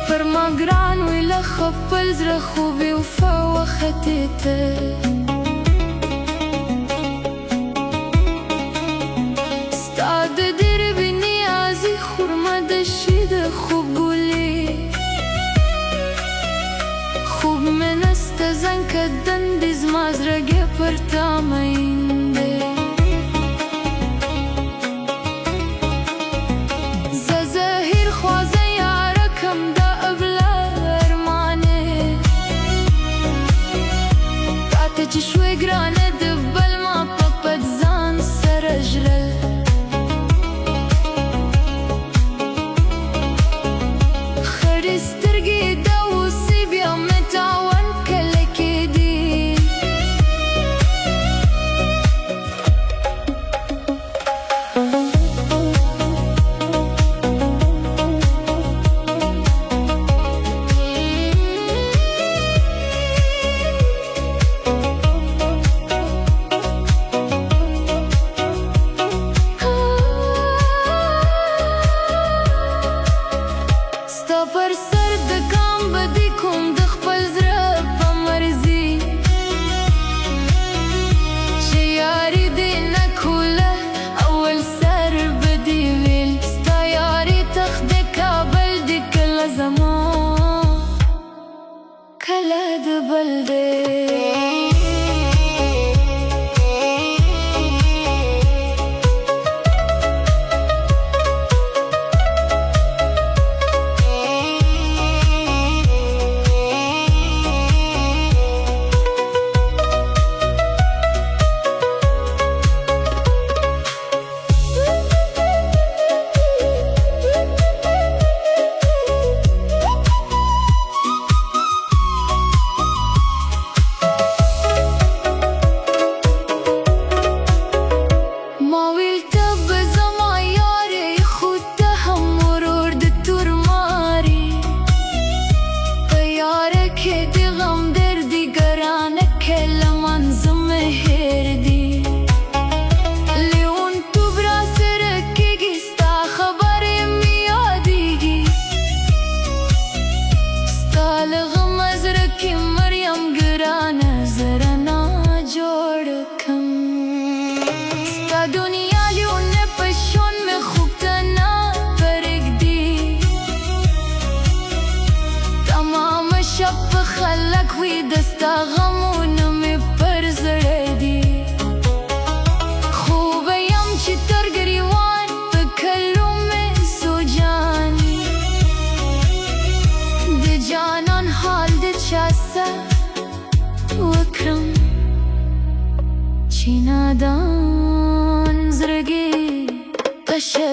پر ما ګران وي له خپل زړه خوبې وفا وختې ته ستا د دربې نیازي خورمه د شي د خوب ګلې خوب مې نسته زنګ که دندې زما زړګی پر تا مین دی زه زهیر خوازه یاره کم دا ابله ارمانې تاته چې شوې ګرانه د بل ما په پټ ځان سره ژړل خړې سترګې د اوسې بیا مې تاوان کله کېدې ستا پر سر د ګام بدې کوم د خپل زړه په مرضي چې یاري دې نه کوله اول سر به دې ویل ستا یاري تخت د کابل دې کله زما کله د بل دی ما ویل ته به زما یارې خو ته هم ورور د تورمارې په یاره کې د غم دردي ګرانه کې له منځه مې هېر دي لیونتوب را سره کېږي ستا خبرې مې یادېږي ستا له غمه زړه کې مریم ګرانه زه رڼا جوړ کړم ستا دنیا لیونه په شون مې خوب ته نه پرېږدي تمامه شب په خلک وي د ستا غمونه مې پر زړه دي خوبه یم چې تر ګریوان په کلو مې سوجاني د جانان حال د چا څه وکړم چې نادان زړګی تشه